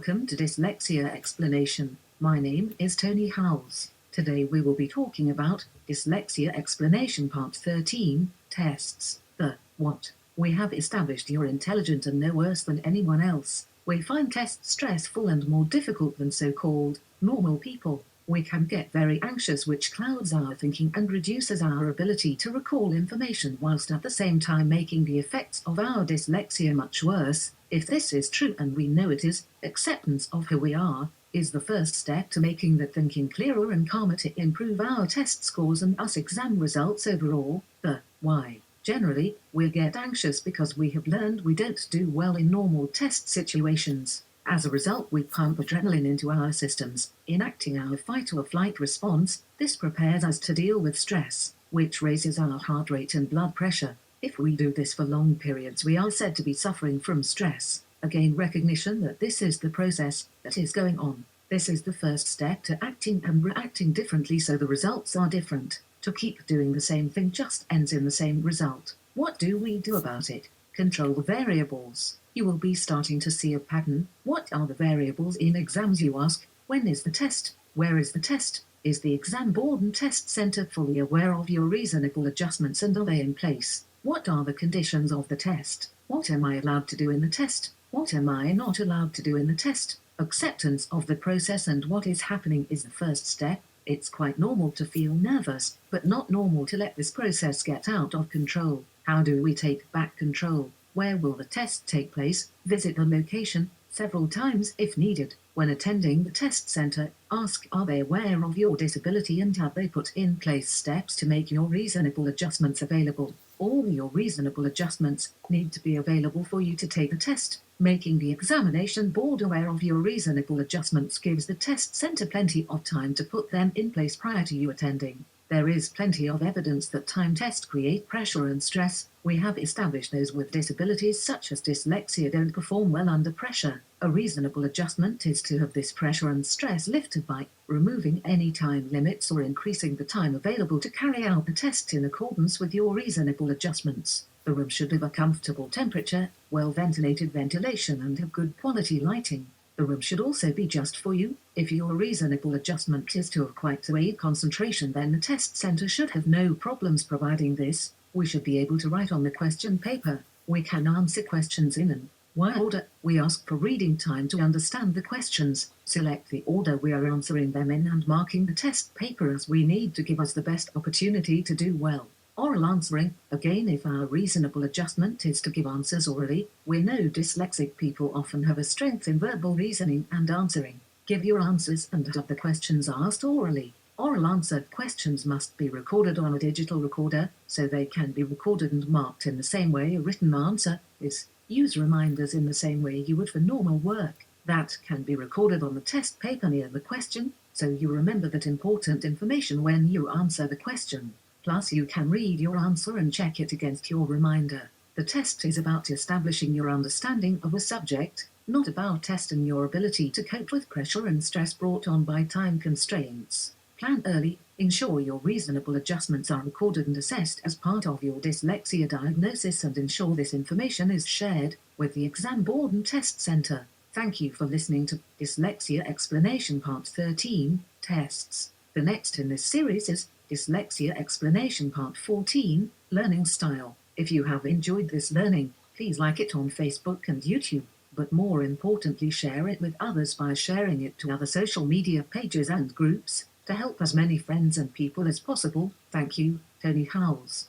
Welcome to Dyslexia Explanation. My name is Tony Howells. Today we will be talking about Dyslexia Explanation Part 13, Tests. The what? We have established you're intelligent and no worse than anyone else. We find tests stressful and more difficult than so-called normal people. We can get very anxious, which clouds our thinking and reduces our ability to recall information, whilst at the same time making the effects of our dyslexia much worse. If this is true, and we know it is, acceptance of who we are is the first step to making that thinking clearer and calmer to improve our test scores and us exam results overall. The why. Generally, we get anxious because we have learned we don't do well in normal test situations. As a result, we pump adrenaline into our systems, enacting our fight or flight response. This prepares us to deal with stress, which raises our heart rate and blood pressure. If we do this for long periods, we are said to be suffering from stress. Again, recognition that this is the process that is going on. This is the first step to acting and reacting differently, so the results are different. To keep doing the same thing just ends in the same result. What do we do about it? Control the variables. You will be starting to see a pattern. What are the variables in exams, you ask? When is the test? Where is the test? Is the exam board and test center fully aware of your reasonable adjustments, and are they in place? What are the conditions of the test? What am I allowed to do in the test? What am I not allowed to do in the test? Acceptance of the process and what is happening is the first step. It's quite normal to feel nervous, but not normal to let this process get out of control. How do we take back control? Where will the test take place? Visit the location several times if needed. When attending the test center, ask, are they aware of your disability and have they put in place steps to make your reasonable adjustments available? All your reasonable adjustments need to be available for you to take the test. Making the examination board aware of your reasonable adjustments gives the test center plenty of time to put them in place prior to you attending. There is plenty of evidence that time tests create pressure and stress. We have established those with disabilities such as dyslexia don't perform well under pressure. A reasonable adjustment is to have this pressure and stress lifted by removing any time limits or increasing the time available to carry out the test in accordance with your reasonable adjustments. The room should have a comfortable temperature, well-ventilated ventilation, and have good quality lighting. The room should also be just for you. If your reasonable adjustment is to aid concentration, then the test center should have no problems providing this. We should be able to write on the question paper. We can answer questions in an while order. We ask for reading time to understand the questions. Select the order we are answering them in and marking the test paper as we need to give us the best opportunity to do well. Oral answering. Again, if our reasonable adjustment is to give answers orally, we know dyslexic people often have a strength in verbal reasoning and answering. Give your answers and have the questions asked orally. Oral answered questions must be recorded on a digital recorder, so they can be recorded and marked in the same way a written answer is. Use reminders in the same way you would for normal work. That can be recorded on the test paper near the question, so you remember that important information when you answer the question. Plus, you can read your answer and check it against your reminder. The test is about establishing your understanding of a subject, not about testing your ability to cope with pressure and stress brought on by time constraints. Plan early. Ensure your reasonable adjustments are recorded and assessed as part of your dyslexia diagnosis, and ensure this information is shared with the exam board and test center. Thank you for listening to Dyslexia Explanation Part 13, Tests. The next in this series is Dyslexia Explanation Part 14, Learning Style. If you have enjoyed this learning, please like it on Facebook and YouTube, but more importantly, share it with others by sharing it to other social media pages and groups to help as many friends and people as possible. Thank you, Tony Howells.